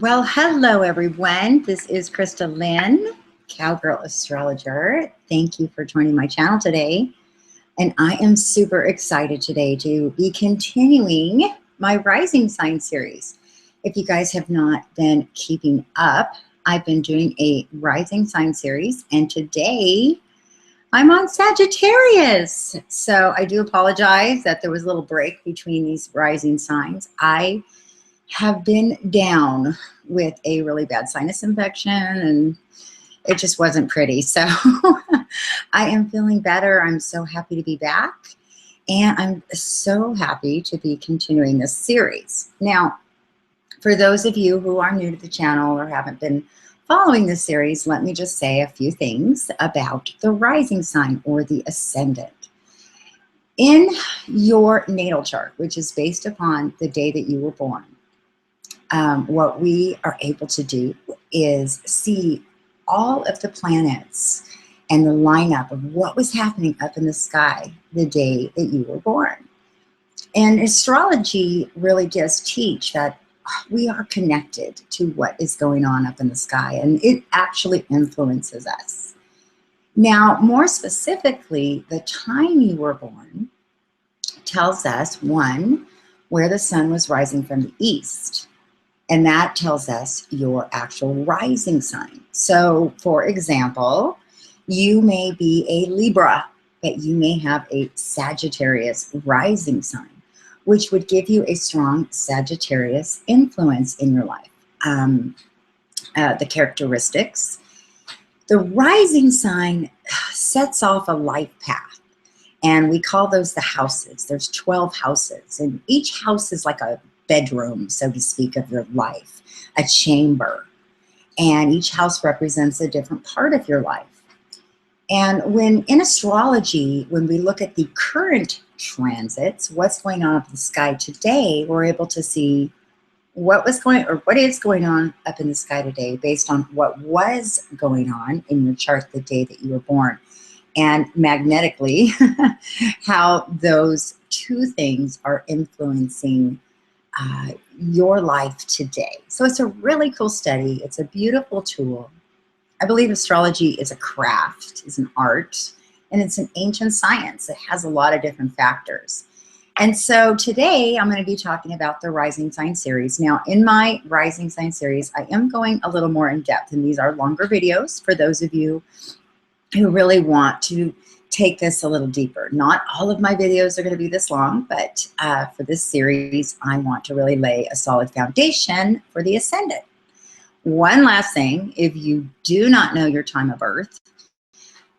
Well, hello everyone. This is Chrystallynn, Cowgirlastrologer. Thank you for joining my channel today. And I am super excited today to be continuing my rising sign series. If you guys have not been keeping up, I've been doing a rising sign series, and today I'm on Sagittarius. So I do apologize that there was a little break between these rising signs. I have been down with a really bad sinus infection and it just wasn't pretty. So I am feeling better. I'm so happy to be back, and I'm so happy to be continuing this series. Now, for those of you who are new to the channel or haven't been following this series, let me just say a few things about the rising sign or the ascendant. In your natal chart, which is based upon the day that you were born, what we are able to do is see all of the planets and the lineup of what was happening up in the sky the day that you were born. And astrology really does teach that we are connected to what is going on up in the sky, and it actually influences us. Now, more specifically, the time you were born tells us, one, where the sun was rising from the east. And that tells us your actual rising sign. So, for example, you may be a Libra, but you may have a Sagittarius rising sign, which would give you a strong Sagittarius influence in your life. The characteristics. The rising sign sets off a life path, and we call those the houses. There's 12 houses, and each house is like a bedroom, so to speak, of your life, a chamber. And each house represents a different part of your life. And when in astrology, when we look at the current transits, what's going on up in the sky today, we're able to see what is going on up in the sky today based on what was going on in your chart the day that you were born. And magnetically, how those two things are influencing your life today. So it's a really cool study. It's a beautiful tool. I believe astrology is a craft, is an art, and it's an ancient science. It has a lot of different factors. And so today I'm going to be talking about the Rising Sign series. Now, in my Rising Sign series, I am going a little more in depth, and these are longer videos for those of you who really want to take this a little deeper. Not all of my videos are going to be this long, but for this series, I want to really lay a solid foundation for the ascendant. One last thing, if you do not know your time of birth,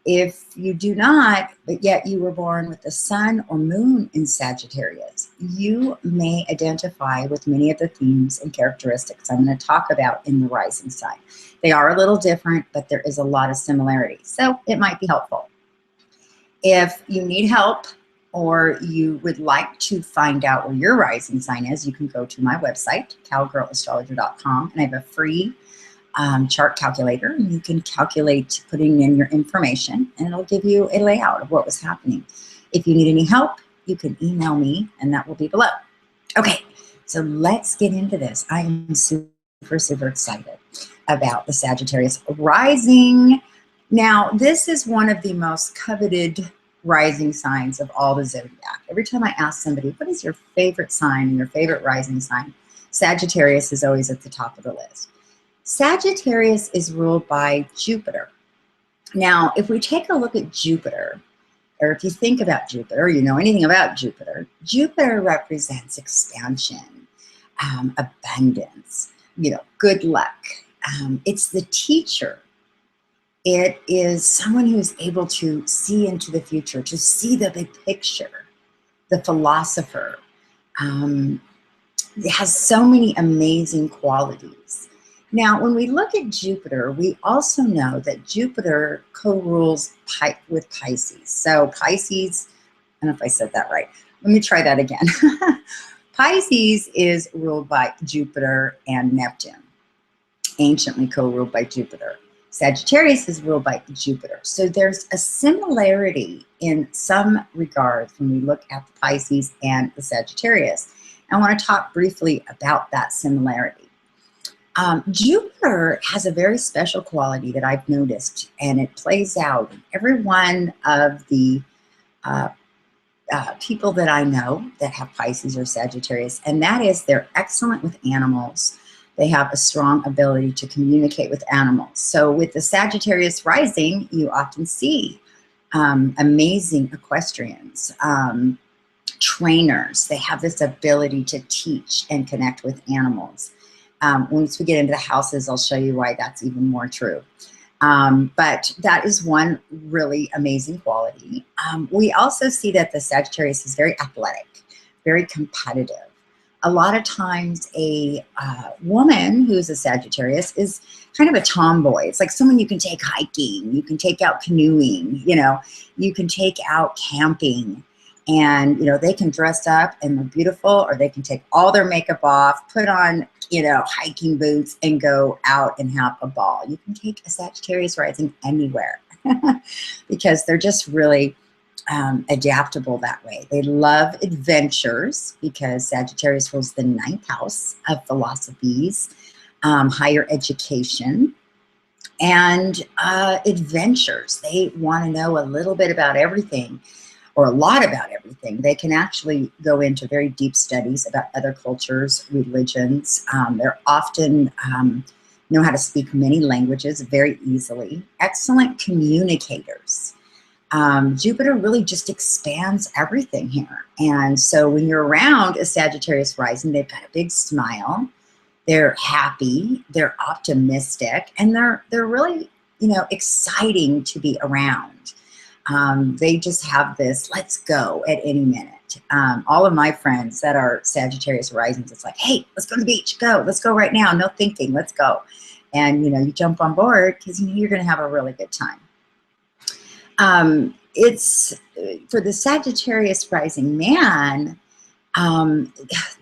if you do not, but yet you were born with the sun or moon in Sagittarius, you may identify with many of the themes and characteristics I'm going to talk about in the rising sign. They are a little different, but there is a lot of similarity, so it might be helpful. If you need help or you would like to find out where your rising sign is, you can go to my website, cowgirlastrologer.com, and I have a free chart calculator. And you can calculate putting in your information, and it'll give you a layout of what was happening. If you need any help, you can email me, and that will be below. Okay, so let's get into this. I am super, super excited about the Sagittarius rising. Now, this is one of the most coveted rising signs of all the zodiac. Every time I ask somebody, what is your favorite sign and your favorite rising sign? Sagittarius is always at the top of the list. Sagittarius is ruled by Jupiter. Now, if we take a look at Jupiter, or if you think about Jupiter, you know anything about Jupiter, Jupiter represents expansion, abundance, good luck. It's the teacher. It is someone who is able to see into the future, to see the big picture, the philosopher. It has so many amazing qualities. Now, when we look at Jupiter, we also know that Jupiter co-rules with Pisces. So Pisces, I don't know if I said that right. Let me try that again. Pisces is ruled by Jupiter and Neptune, anciently co-ruled by Jupiter. Sagittarius is ruled by Jupiter. So there's a similarity in some regards when we look at the Pisces and the Sagittarius. I want to talk briefly about that similarity. Jupiter has a very special quality that I've noticed, and it plays out in every one of the uh, people that I know that have Pisces or Sagittarius, and that is they're excellent with animals. They have a strong ability to communicate with animals. So with the Sagittarius rising, you often see amazing equestrians, trainers. They have this ability to teach and connect with animals. Once we get into the houses, I'll show you why that's even more true. But that is one really amazing quality. We also see that the Sagittarius is very athletic, very competitive. A lot of times a woman who's a Sagittarius is kind of a tomboy. It's like someone you can take hiking, you can take out canoeing, you know, you can take out camping, and, you know, they can dress up and look beautiful, or they can take all their makeup off, put on, you know, hiking boots and go out and have a ball. You can take a Sagittarius rising anywhere because they're just really adaptable that way. They love adventures because Sagittarius rules the 9th house of philosophies, higher education, and adventures. They want to know a little bit about everything, or a lot about everything. They can actually go into very deep studies about other cultures, religions. They're often know how to speak many languages very easily. Excellent communicators. Jupiter really just expands everything here. And so when you're around a Sagittarius rising, they've got a big smile. They're happy, they're optimistic, and they're really, you know, exciting to be around. They just have this, let's go at any minute. All of my friends that are Sagittarius risings, it's like, hey, let's go to the beach, let's go right now, no thinking, let's go. And, you know, you jump on board because you know you're going to have a really good time. It's for the Sagittarius rising man,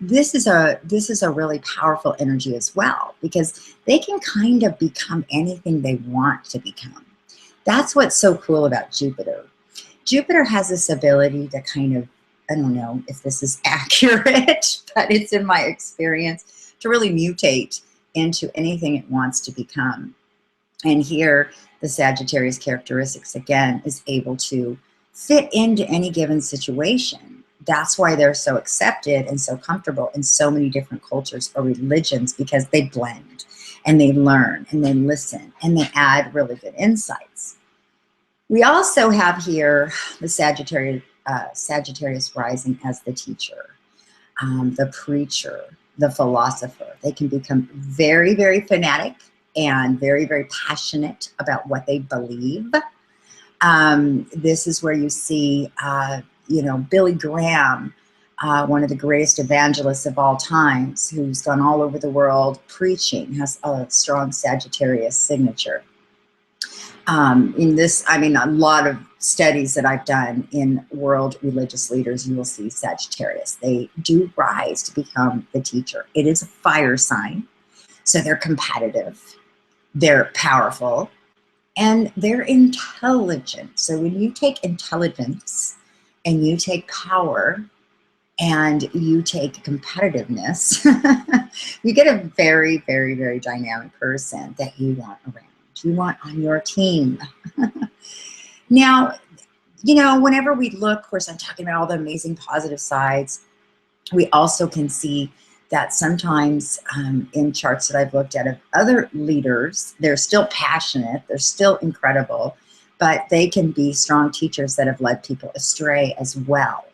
this is a really powerful energy as well, because they can kind of become anything they want to become. That's what's so cool about Jupiter. Jupiter has this ability to kind of, I don't know if this is accurate, but it's in my experience, to really mutate into anything it wants to become. And here, the Sagittarius characteristics, again, is able to fit into any given situation. That's why they're so accepted and so comfortable in so many different cultures or religions, because they blend and they learn and they listen and they add really good insights. We also have here the Sagittarius rising as the teacher, the preacher, the philosopher. They can become very, very fanatic and very, very passionate about what they believe. This is where you see, you know, Billy Graham, one of the greatest evangelists of all times, who's gone all over the world preaching, has a strong Sagittarius signature. In this, I mean, a lot of studies that I've done in world religious leaders, you will see Sagittarius. They do rise to become the teacher. It is a fire sign, so they're competitive, they're powerful, and they're intelligent. So when you take intelligence and you take power and you take competitiveness, you get a very, very, very dynamic person that you want around. You want on your team. Now, you know, whenever we look, of course, I'm talking about all the amazing positive sides. We also can see that sometimes in charts that I've looked at of other leaders, they're still passionate, they're still incredible, but they can be strong teachers that have led people astray as well.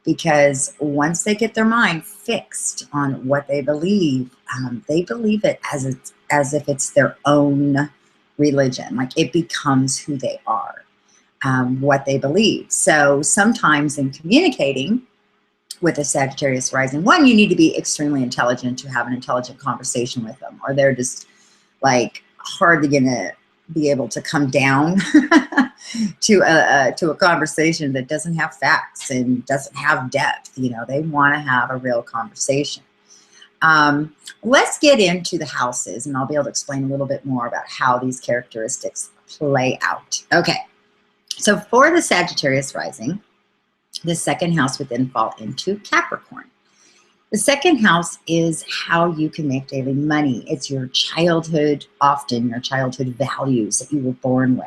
Because once they get their mind fixed on what they believe it as if it's their own religion. Like it becomes who they are, what they believe. So sometimes in communicating with a Sagittarius rising, one, you need to be extremely intelligent to have an intelligent conversation with them, or they're just like hardly gonna be able to come down to a conversation that doesn't have facts and doesn't have depth. You know, they want to have a real conversation. Let's get into the houses, and I'll be able to explain a little bit more about how these characteristics play out. Okay, so for the Sagittarius rising, the second house would then fall into Capricorn. The second house is how you can make daily money. It's your childhood, often your childhood values that you were born with.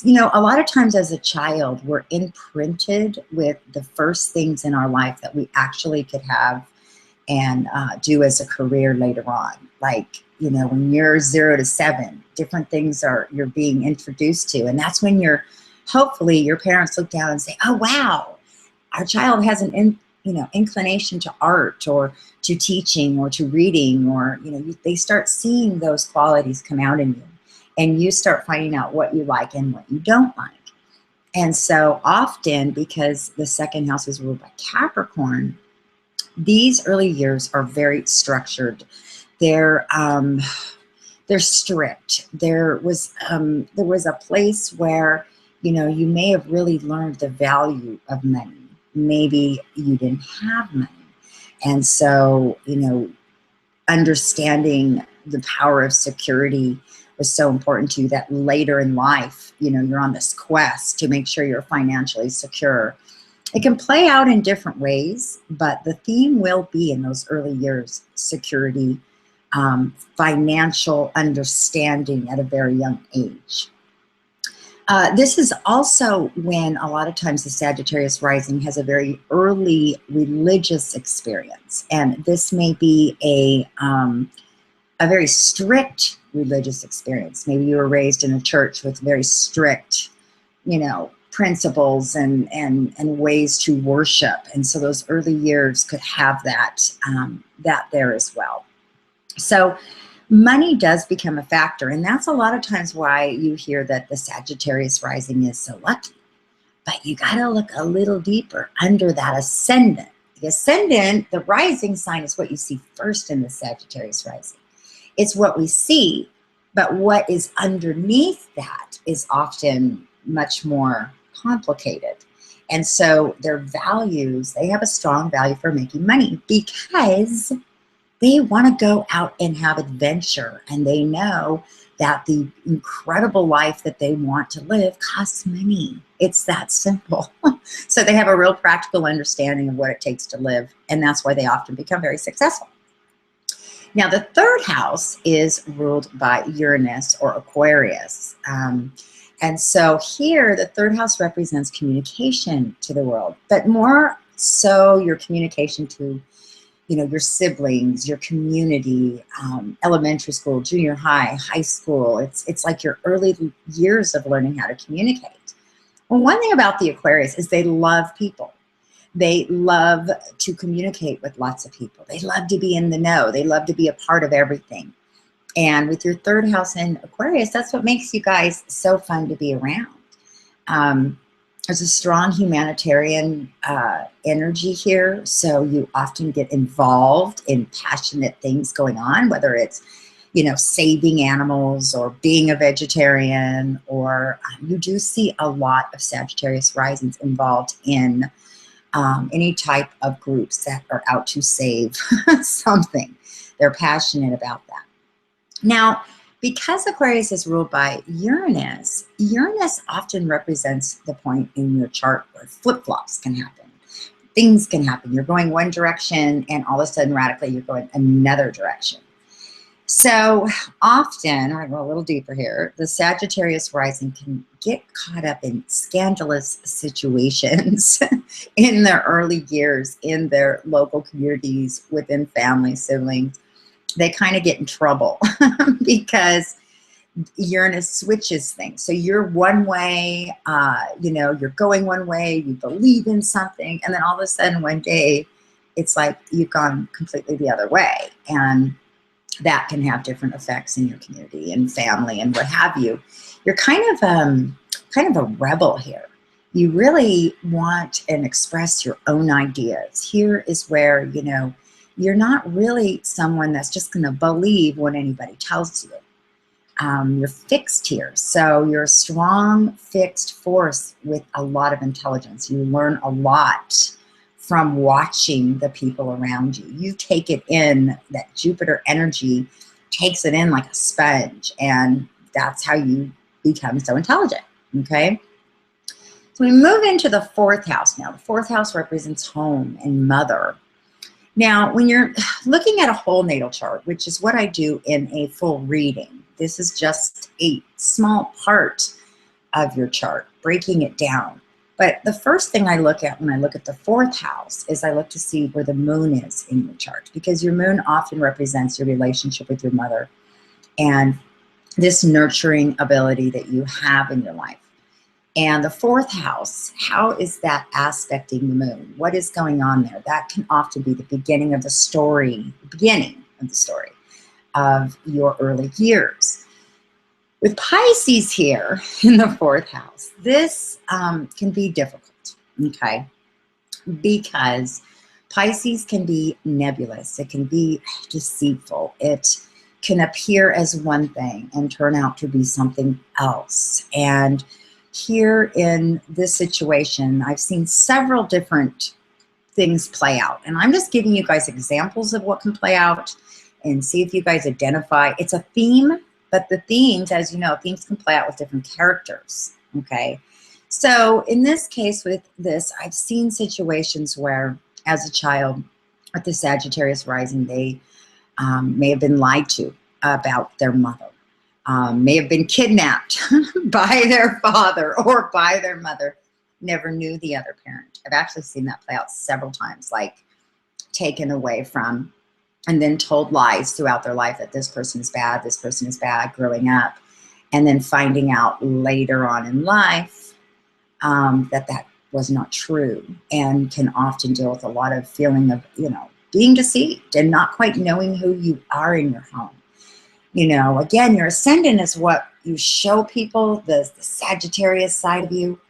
You know, a lot of times as a child, we're imprinted with the first things in our life that we actually could have and do as a career later on. Like, you know, when you're 0 to 7, different things you're being introduced to. And that's when hopefully your parents look down and say, oh, wow, our child has an inclination to art or to teaching or to reading, or, you know, they start seeing those qualities come out in you. And you start finding out what you like and what you don't like. And so often, because the second house is ruled by Capricorn, these early years are very structured. They're strict. There was a place where, you know, you may have really learned the value of money. Maybe you didn't have money. And so, you know, understanding the power of security was so important to you that later in life, you know, you're on this quest to make sure you're financially secure. It can play out in different ways, but the theme will be in those early years, security, financial understanding at a very young age. This is also when a lot of times the Sagittarius rising has a very early religious experience. And this may be a very strict religious experience. Maybe you were raised in a church with very strict, you know, principles and ways to worship. And so those early years could have that there as well. So money does become a factor, and that's a lot of times why you hear that the Sagittarius rising is so lucky. But you got to look a little deeper under that ascendant. The ascendant, the rising sign, is what you see first in the Sagittarius rising. It's what we see, but what is underneath that is often much more complicated. And so their values, they have a strong value for making money because they want to go out and have adventure, and they know that the incredible life that they want to live costs money. It's that simple. So they have a real practical understanding of what it takes to live, and that's why they often become very successful. Now, the third house is ruled by Uranus or Aquarius. And so here, the third house represents communication to the world, but more so your communication to, you know, your siblings, your community, elementary school, junior high, high school. It's like your early years of learning how to communicate. Well, one thing about the Aquarius is they love people. They love to communicate with lots of people. They love to be in the know. They love to be a part of everything. And with your third house in Aquarius, that's what makes you guys so fun to be around. There's a strong humanitarian energy here, so you often get involved in passionate things going on, whether it's, you know, saving animals or being a vegetarian, or you do see a lot of Sagittarius risings involved in any type of groups that are out to save something. They're passionate about that. Now, because Aquarius is ruled by Uranus, Uranus often represents the point in your chart where flip-flops can happen. Things can happen. You're going one direction and all of a sudden radically you're going another direction. So often, we're going to go a little deeper here, the Sagittarius rising can get caught up in scandalous situations in their early years, in their local communities, within family, siblings. They kind of get in trouble because Uranus switches things. So you're one way, you know, you're going one way, you believe in something, and then all of a sudden one day, it's like you've gone completely the other way. And that can have different effects in your community and family and what have you. You're kind of a rebel here. You really want and express your own ideas. Here is where, you know, you're not really someone that's just going to believe what anybody tells you. You're fixed here. So you're a strong, fixed force with a lot of intelligence. You learn a lot from watching the people around you. You take it in, that Jupiter energy takes it in like a sponge, and that's how you become so intelligent, okay? So we move into the fourth house now. The fourth house represents home and mother. Now, when you're looking at a whole natal chart, which is what I do in a full reading, this is just a small part of your chart, breaking it down. But the first thing I look at when I look at the fourth house is I look to see where the moon is in your chart, because your moon often represents your relationship with your mother and this nurturing ability that you have in your life. And the fourth house, how is that aspecting the moon? What is going on there? That can often be the beginning of the story, of your early years. With Pisces here in the fourth house, this can be difficult, okay? Because Pisces can be nebulous. It can be deceitful. It can appear as one thing and turn out to be something else. And here in this situation, I've seen several different things play out. And I'm just giving you guys examples of what can play out and see if you guys identify. It's a theme, but the themes, as you know, themes can play out with different characters, okay? So in this case with this, I've seen situations where as a child with the Sagittarius rising, they may have been lied to about their mother, may have been kidnapped by their father or by their mother, never knew the other parent. I've actually seen that play out several times, like taken away from and then told lies throughout their life that this person is bad growing up, and then finding out later on in life that that was not true, and can often deal with a lot of feeling of, you know, being deceived and not quite knowing who you are in your home. You know, again, your ascendant is what you show people, the Sagittarius side of you.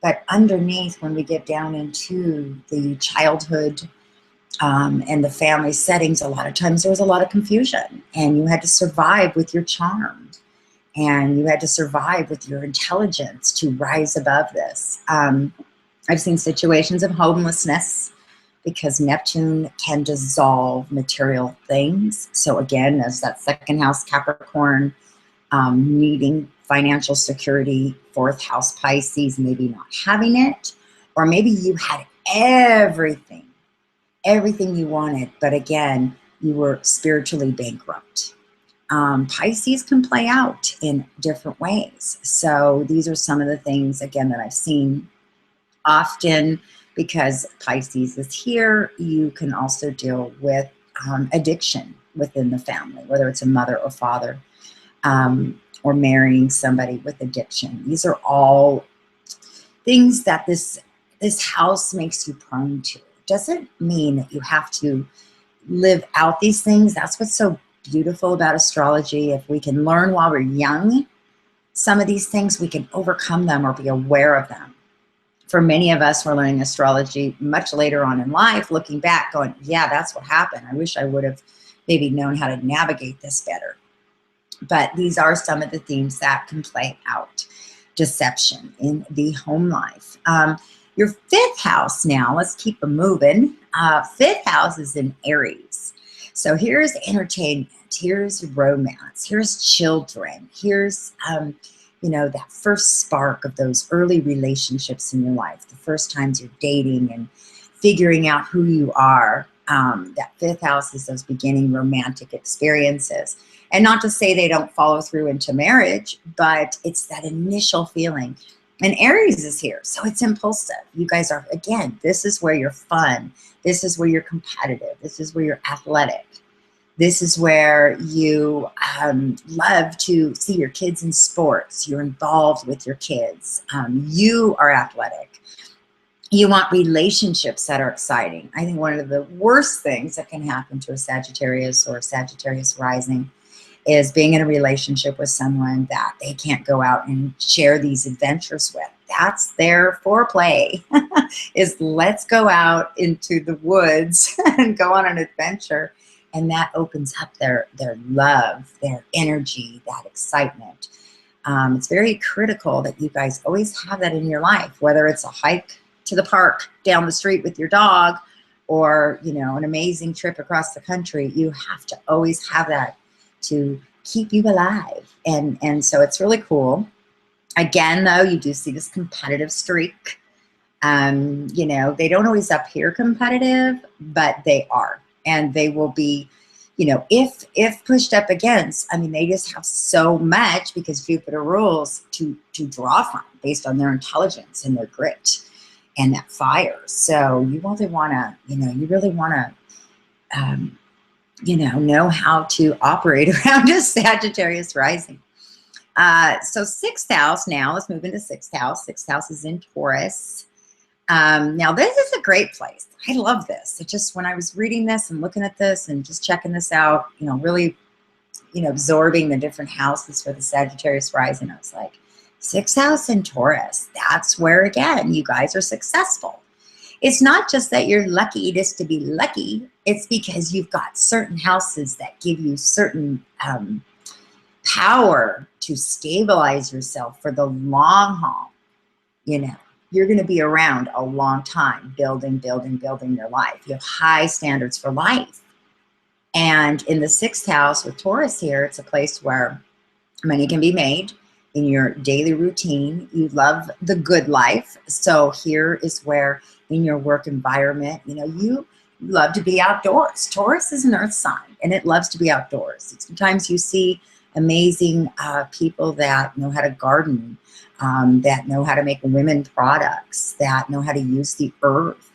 But underneath, when we get down into the childhood and the family settings, a lot of times there was a lot of confusion, and you had to survive with your charm, and you had to survive with your intelligence to rise above this. I've seen situations of homelessness, because Neptune can dissolve material things. So again, as that second house Capricorn, needing financial security, fourth house Pisces, maybe not having it, or maybe you had everything you wanted, but again, you were spiritually bankrupt. Pisces can play out in different ways. So these are some of the things, again, that I've seen often. Because Pisces is here, you can also deal with addiction within the family, whether it's a mother or father, or marrying somebody with addiction. These are all things that this house makes you prone to. It doesn't mean that you have to live out these things. That's what's so beautiful about astrology. If we can learn while we're young some of these things, we can overcome them or be aware of them. For many of us, we're learning astrology much later on in life, looking back, going, yeah, that's what happened. I wish I would have maybe known how to navigate this better. But these are some of the themes that can play out. Deception in the home life. Your fifth house now, let's keep it moving. Fifth house is in Aries. So here's entertainment, here's romance, here's children, here's you know, that first spark of those early relationships in your life, the first times you're dating and figuring out who you are. That fifth house is those beginning romantic experiences. And not to say they don't follow through into marriage, but it's that initial feeling. And Aries is here, so it's impulsive. You guys are, again, this is where you're fun. This is where you're competitive. This is where you're athletic. This is where you love to see your kids in sports. You're involved with your kids. You are athletic. You want relationships that are exciting. I think one of the worst things that can happen to a Sagittarius or a Sagittarius rising is being in a relationship with someone that they can't go out and share these adventures with. That's their foreplay, is let's go out into the woods and go on an adventure. And that opens up their love, their energy, that excitement. It's very critical that you guys always have that in your life, whether it's a hike to the park down the street with your dog, or, you know, an amazing trip across the country. You have to always have that to keep you alive. And so it's really cool. Again, though, you do see this competitive streak. You know, they don't always appear competitive, but they are. and they will be, you know, if pushed up against, I mean, they just have so much, because Jupiter rules, to draw from based on their intelligence and their grit and that fire. So you really want to, you know, you really want to, you know how to operate around a Sagittarius rising. So sixth house now, let's move into sixth house. Sixth house is in Taurus. Now this is a great place. I love this. It just, when I was reading this and looking at this and just checking this out, you know, really, you know, absorbing the different houses for the Sagittarius rising, I was like, sixth house in Taurus, that's where, again, you guys are successful. It's not just that you're lucky just to be lucky. It's because you've got certain houses that give you certain power to stabilize yourself for the long haul. You know, you're going to be around a long time, building your life. You have high standards for life. And in the sixth house with Taurus here, it's a place where money can be made in your daily routine. You love the good life. So here is where, in your work environment, you know, you love to be outdoors. Taurus is an earth sign, and it loves to be outdoors. Sometimes you see amazing people that know how to garden, that know how to make women products, that know how to use the earth,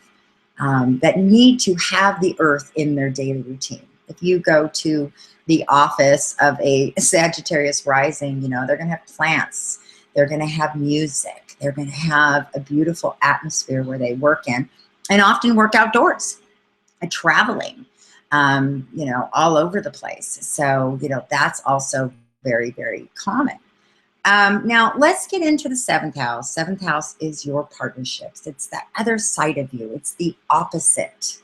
that need to have the earth in their daily routine. If you go to the office of a Sagittarius rising, you know, they're going to have plants, they're going to have music, they're going to have a beautiful atmosphere where they work in, and often work outdoors, traveling, you know, all over the place. So, you know, that's also very, very common. Now let's get into the seventh house. Seventh house is your partnerships. It's the other side of you. It's the opposite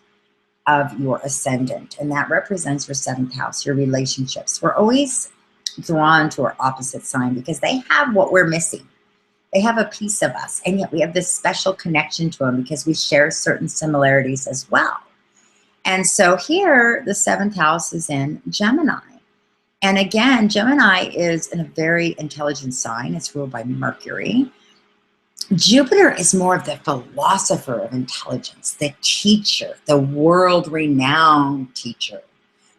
of your ascendant, and that represents your seventh house, your relationships. We're always drawn to our opposite sign because they have what we're missing. They have a piece of us, and yet we have this special connection to them because we share certain similarities as well. And so here, the seventh house is in Gemini. And again, Gemini is in a very intelligent sign. It's ruled by Mercury. Jupiter is more of the philosopher of intelligence, the teacher, the world-renowned teacher.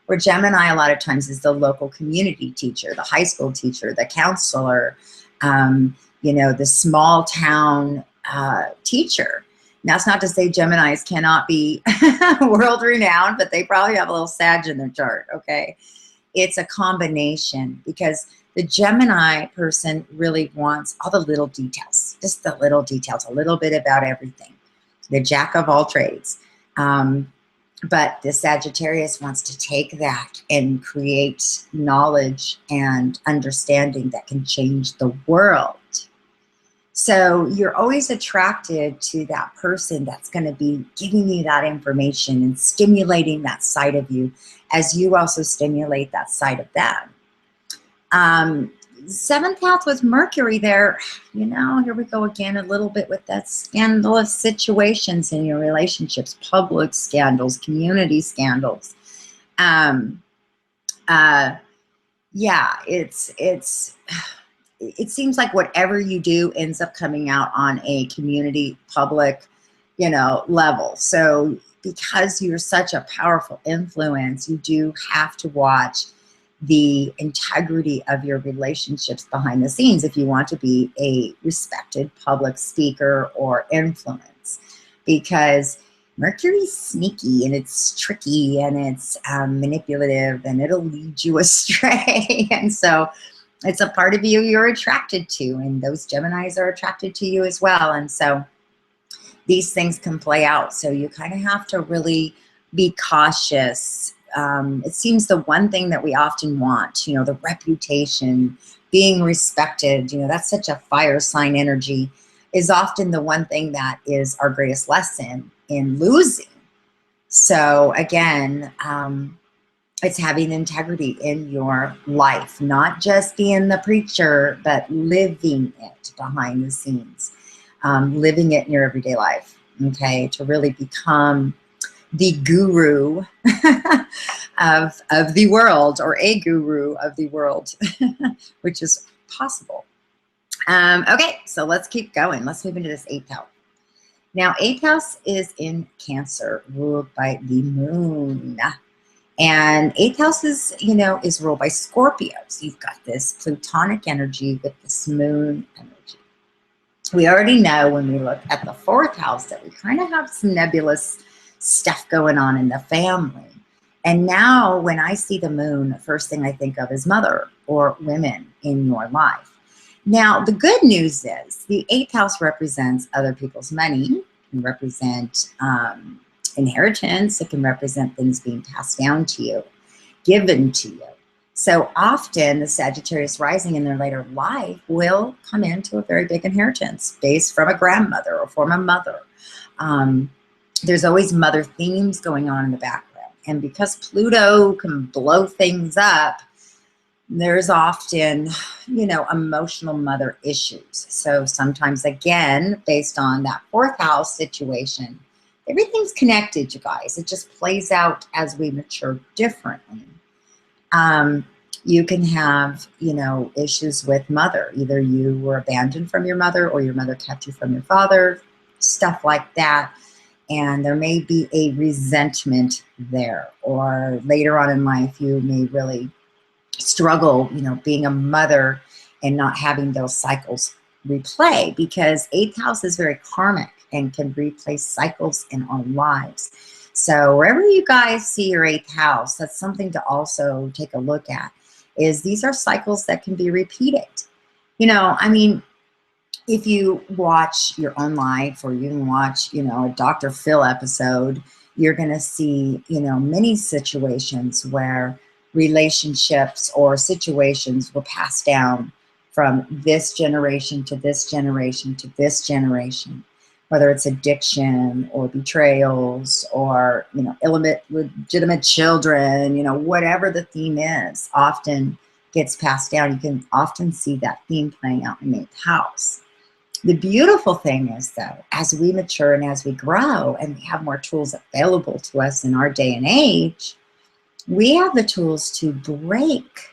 Where Gemini a lot of times is the local community teacher, the high school teacher, the counselor, you know, the small town teacher. Now, it's not to say Geminis cannot be world-renowned, but they probably have a little Sag in their chart, okay? It's a combination, because the Gemini person really wants all the little details, just the little details, a little bit about everything. The jack of all trades. But the Sagittarius wants to take that and create knowledge and understanding that can change the world. So you're always attracted to that person that's going to be giving you that information and stimulating that side of you, as you also stimulate that side of them. Seventh house with Mercury there, you know, here we go again a little bit with that scandalous situations in your relationships, public scandals, community scandals. Yeah, it seems like whatever you do ends up coming out on a community, public, you know, level. So because you're such a powerful influence, you do have to watch the integrity of your relationships behind the scenes if you want to be a respected public speaker or influence, because Mercury's sneaky and it's tricky and it's manipulative, and it'll lead you astray. And so it's a part of you you're attracted to, and those Geminis are attracted to you as well. And so these things can play out. So you kind of have to really be cautious. It seems the one thing that we often want, you know, the reputation, being respected, you know, that's such a fire sign energy, is often the one thing that is our greatest lesson in losing. So again, it's having integrity in your life, not just being the preacher, but living it behind the scenes, living it in your everyday life, okay, to really become the guru of the world, or a guru of the world, which is possible. Okay, so let's keep going. Let's move into this eighth house. Now, 8th house is in Cancer, ruled by the moon. And 8th house is, is ruled by Scorpios. You've got this plutonic energy with this moon energy. We already know when we look at the 4th house that we kind of have some nebulous stuff going on in the family. And now when I see the moon, the first thing I think of is mother or women in your life. Now, the good news is the 8th house represents other people's money, it can represent inheritance, it can represent things being passed down to you, given to you. So often the Sagittarius rising in their later life will come into a very big inheritance based from a grandmother or from a mother. There's always mother themes going on in the background. And because Pluto can blow things up, there's often, emotional mother issues. So sometimes, again, based on that 4th house situation, everything's connected, you guys. It just plays out as we mature differently. You can have, issues with mother. Either you were abandoned from your mother or your mother kept you from your father, stuff like that. And there may be a resentment there. Or later on in life, you may really struggle, being a mother and not having those cycles replay, because 8th house is very karmic and can replay cycles in our lives. So wherever you guys see your 8th house, that's something to also take a look at, is these are cycles that can be repeated. If you watch your own life, or you can watch, a Dr. Phil episode, you're going to see, many situations where relationships or situations will pass down from this generation to this generation to this generation, whether it's addiction or betrayals or, illegitimate children, whatever the theme is, often gets passed down. You can often see that theme playing out in the 8th house. The beautiful thing is, though, as we mature and as we grow and we have more tools available to us in our day and age, we have the tools to break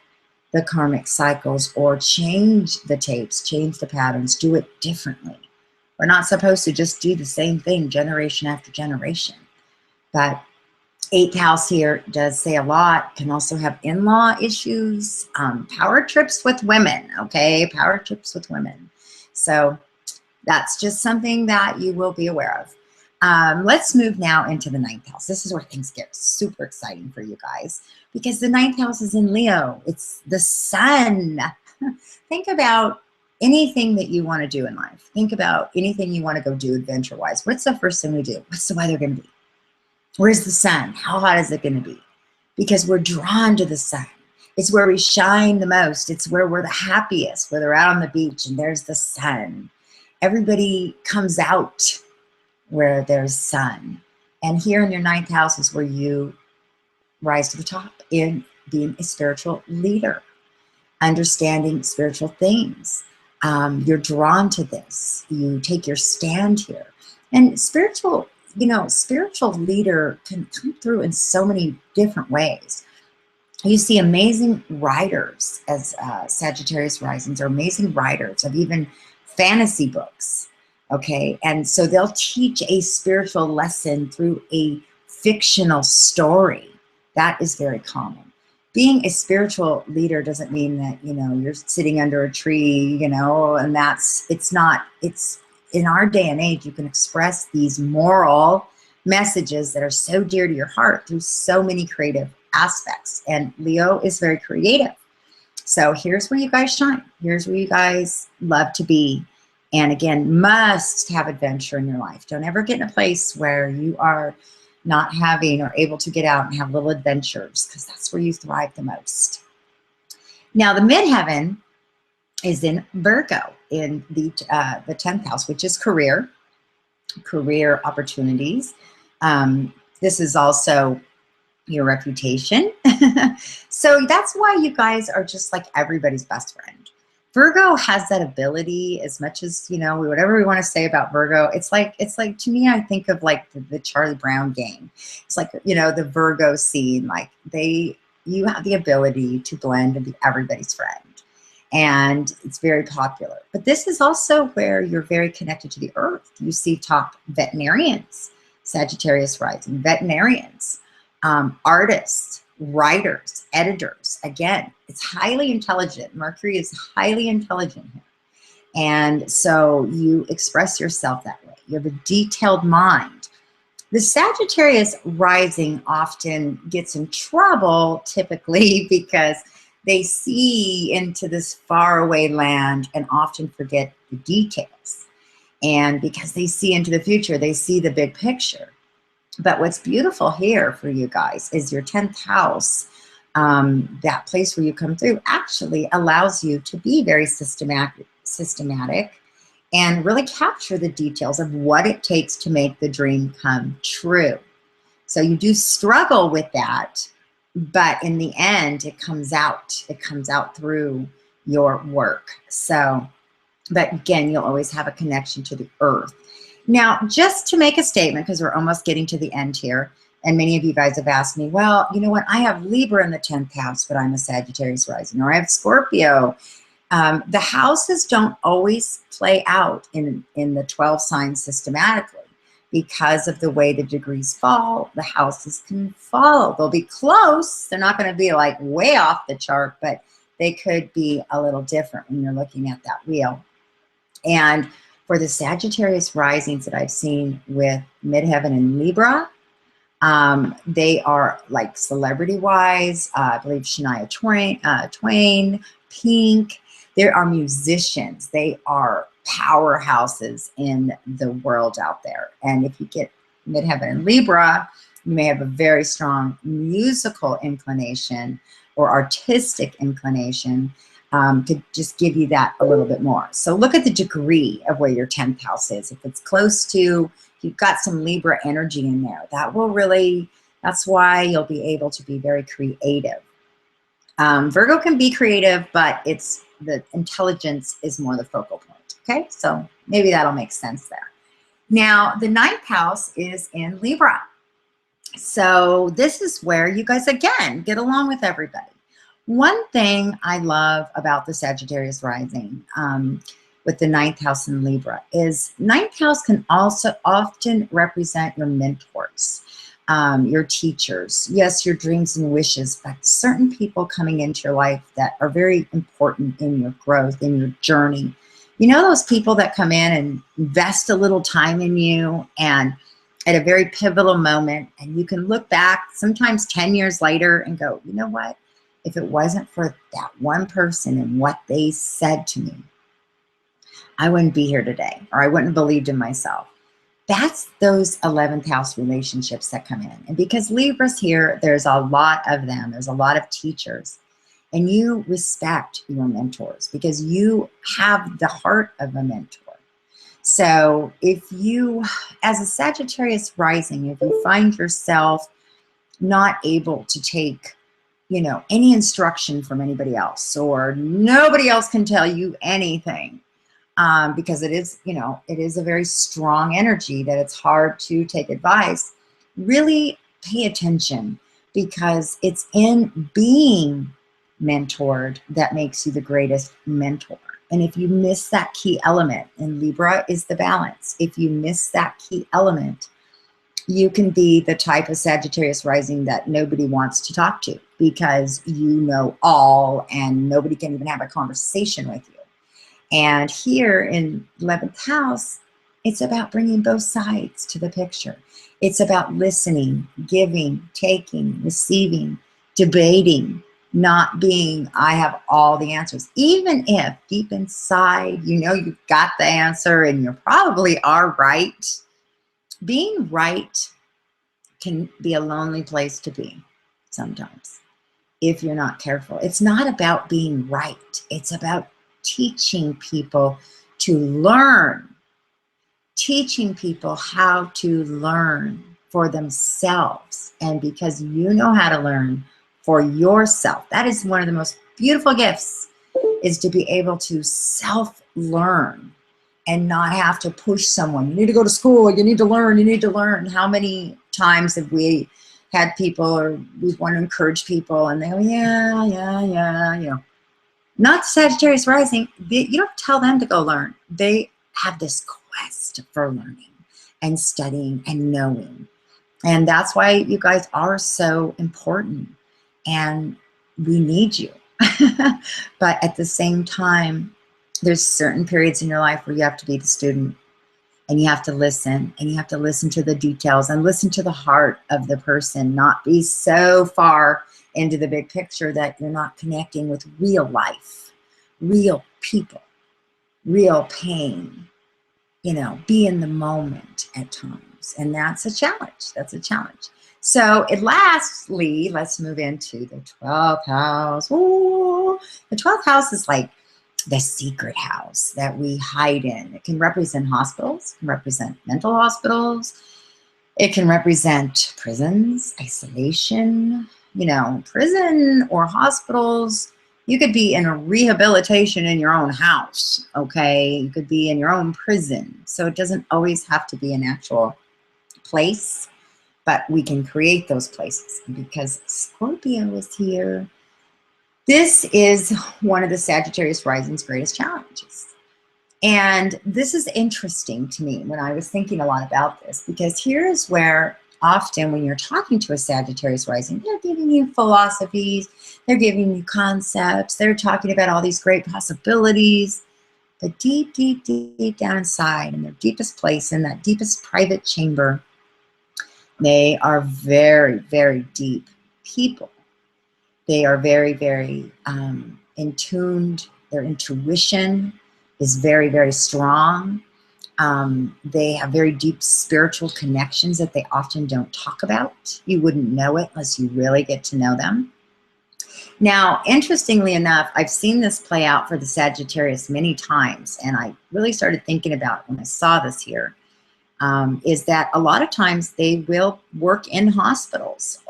the karmic cycles or change the tapes, change the patterns, do it differently. We're not supposed to just do the same thing generation after generation. But 8th house here does say a lot. Can also have in-law issues, power trips with women, okay? Power trips with women. So that's just something that you will be aware of. Let's move now into the 9th house. This is where things get super exciting for you guys, because the 9th house is in Leo. It's the sun. Think about anything that you want to do in life. Think about anything you want to go do adventure-wise. What's the first thing we do? What's the weather going to be? Where's the sun? How hot is it going to be? Because we're drawn to the sun. It's where we shine the most. It's where we're the happiest, where they're out on the beach and there's the sun. Everybody comes out where there's sun. And here in your 9th house is where you rise to the top in being a spiritual leader, understanding spiritual things. You're drawn to this. You take your stand here. And spiritual leader can come through in so many different ways. You see amazing writers as Sagittarius risings, are amazing writers of even fantasy books. Okay, and so they'll teach a spiritual lesson through a fictional story. That is very common. Being a spiritual leader doesn't mean that, you're sitting under a tree, and it's in our day and age, you can express these moral messages that are so dear to your heart through so many creative aspects. And Leo is very creative. So here's where you guys shine. Here's where you guys love to be. And again, must have adventure in your life. Don't ever get in a place where you are not having or able to get out and have little adventures, because that's where you thrive the most. Now, the midheaven is in Virgo in the 10th house, which is career opportunities. This is also your reputation. So that's why you guys are just like everybody's best friend. Virgo has that ability, as much as, whatever we want to say about Virgo, it's like, to me, I think of like the Charlie Brown game. It's like, the Virgo scene, like you have the ability to blend and be everybody's friend. and it's very popular. But this is also where you're very connected to the earth. You see top veterinarians, Sagittarius rising, veterinarians, artists, writers, editors. Again, it's highly intelligent. Mercury is highly intelligent here. And so you express yourself that way. You have a detailed mind. The Sagittarius rising often gets in trouble typically because they see into this faraway land and often forget the details. And because they see into the future, they see the big picture. But what's beautiful here for you guys is your 10th house, that place where you come through, actually allows you to be very systematic and really capture the details of what it takes to make the dream come true. So you do struggle with that, but in the end, it comes out. It comes out through your work. So, but again, you'll always have a connection to the earth. Now, just to make a statement, because we're almost getting to the end here, and many of you guys have asked me, well, you know what, I have Libra in the 10th house, but I'm a Sagittarius rising, or I have Scorpio. The houses don't always play out in the 12 signs systematically because of the way the degrees fall. The houses can fall. They'll be close. They're not going to be like way off the chart, but they could be a little different when you're looking at that wheel. And for the Sagittarius risings that I've seen with Midheaven and Libra, they are like celebrity-wise, I believe Shania Twain, Pink. There are musicians. They are powerhouses in the world out there. And if you get Midheaven and Libra, you may have a very strong musical inclination or artistic inclination, to just give you that a little bit more. So look at the degree of where your 10th house is. If it's close to, you've got some Libra energy in there, that will really, that's why you'll be able to be very creative. Virgo can be creative, but it's the intelligence is more the focal point. Okay, so maybe that'll make sense there. Now, the 9th house is in Libra. So this is where you guys, again, get along with everybody. One thing I love about the Sagittarius rising with the 9th house in Libra is 9th house can also often represent your mentors, your teachers, yes, your dreams and wishes, but certain people coming into your life that are very important in your growth, in your journey. You know those people that come in and invest a little time in you and at a very pivotal moment, and you can look back sometimes 10 years later and go, you know what? If it wasn't for that one person and what they said to me, I wouldn't be here today, or I wouldn't have believed in myself. That's those 11th house relationships that come in. And because Libra's here, there's a lot of them. There's a lot of teachers. And you respect your mentors because you have the heart of a mentor. So if you, as a Sagittarius rising, if you find yourself not able to take, you know, any instruction from anybody else, or nobody else can tell you anything, because it is, you know, it is a very strong energy that it's hard to take advice, really pay attention, because it's in being mentored that makes you the greatest mentor. And if you miss that key element, and Libra is the balance, if you miss that key element, you can be the type of Sagittarius rising that nobody wants to talk to because you know all and nobody can even have a conversation with you. And here in 11th house, it's about bringing both sides to the picture. It's about listening, giving, taking, receiving, debating, not being, I have all the answers. Even if deep inside, you know you've got the answer and you probably are right. Being right can be a lonely place to be sometimes if you're not careful. It's not about being right. It's about teaching people to learn, teaching people how to learn for themselves. And because you know how to learn for yourself, that is one of the most beautiful gifts, is to be able to self-learn and not have to push someone. You need to go to school, you need to learn, you need to learn. How many times have we had people, or we want to encourage people and they go, yeah, you know. Not Sagittarius rising. You don't tell them to go learn. They have this quest for learning and studying and knowing. And that's why you guys are so important. And we need you. But at the same time, there's certain periods in your life where you have to be the student, and you have to listen, and you have to listen to the details and listen to the heart of the person, not be so far into the big picture that you're not connecting with real life, real people, real pain. You know, be in the moment at times. And that's a challenge. That's a challenge. So lastly, let's move into the 12th house. Ooh, the 12th house is like the secret house that we hide in. It can represent hospitals, can represent mental hospitals. It can represent prisons, isolation, you know, prison or hospitals. You could be in a rehabilitation in your own house, okay? You could be in your own prison. So it doesn't always have to be an actual place, but we can create those places. Because Scorpio is here, this is one of the Sagittarius rising's greatest challenges. And this is interesting to me when I was thinking a lot about this, because here's where often when you're talking to a Sagittarius rising, they're giving you philosophies, they're giving you concepts, they're talking about all these great possibilities. But deep, deep, deep down inside, in their deepest place, in that deepest private chamber, they are very, very deep people. They are very, very in tuned. Their intuition is very, very strong. They have very deep spiritual connections that they often don't talk about. You wouldn't know it unless you really get to know them. Now, interestingly enough, I've seen this play out for the Sagittarius many times, and I really started thinking about it when I saw this here, is that a lot of times they will work in hospitals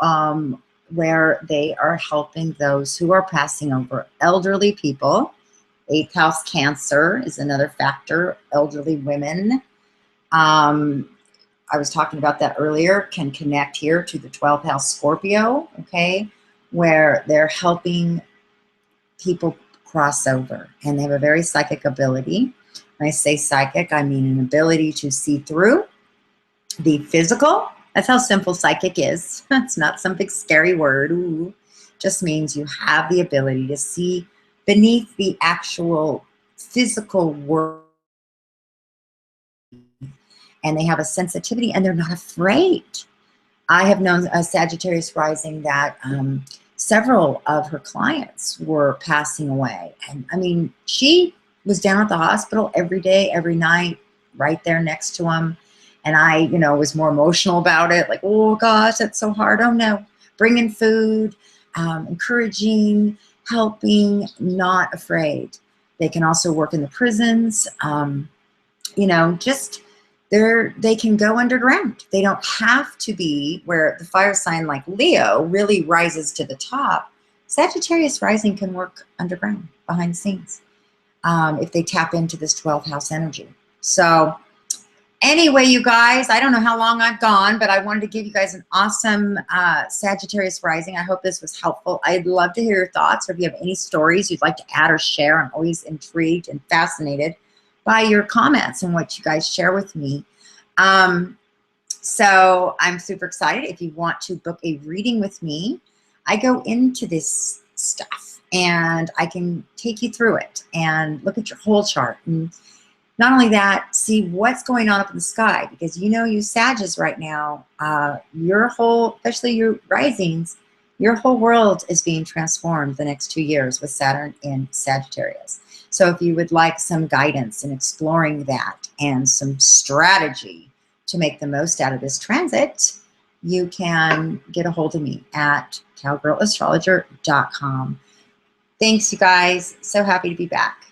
where they are helping those who are passing over, elderly people. 8th house Cancer is another factor, elderly women. I was talking about that earlier, can connect here to the 12th house Scorpio, okay, where they're helping people cross over, and they have a very psychic ability. When I say psychic, I mean an ability to see through the physical. That's how simple psychic is. It's not some big scary word. Ooh. Just means you have the ability to see beneath the actual physical world. And they have a sensitivity, and they're not afraid. I have known a Sagittarius rising that several of her clients were passing away. And I mean, she was down at the hospital every day, every night, right there next to them. And I, you know, was more emotional about it. Like, oh gosh, that's so hard. Oh no. Bringing food, encouraging, helping, not afraid. They can also work in the prisons. You know, just they can go underground. They don't have to be where the fire sign like Leo really rises to the top. Sagittarius rising can work underground, behind the scenes, if they tap into this 12th house energy. So anyway, you guys, I don't know how long I've gone, but I wanted to give you guys an awesome Sagittarius rising. I hope this was helpful. I'd love to hear your thoughts, or if you have any stories you'd like to add or share. I'm always intrigued and fascinated by your comments and what you guys share with me. So I'm super excited. If you want to book a reading with me, I go into this stuff and I can take you through it and look at your whole chart. And not only that, see what's going on up in the sky, because you know, you Sagittarius right now, your whole, especially your risings, your whole world is being transformed the next 2 years with Saturn in Sagittarius. So if you would like some guidance in exploring that and some strategy to make the most out of this transit, you can get a hold of me at cowgirlastrologer.com. Thanks, you guys. So happy to be back.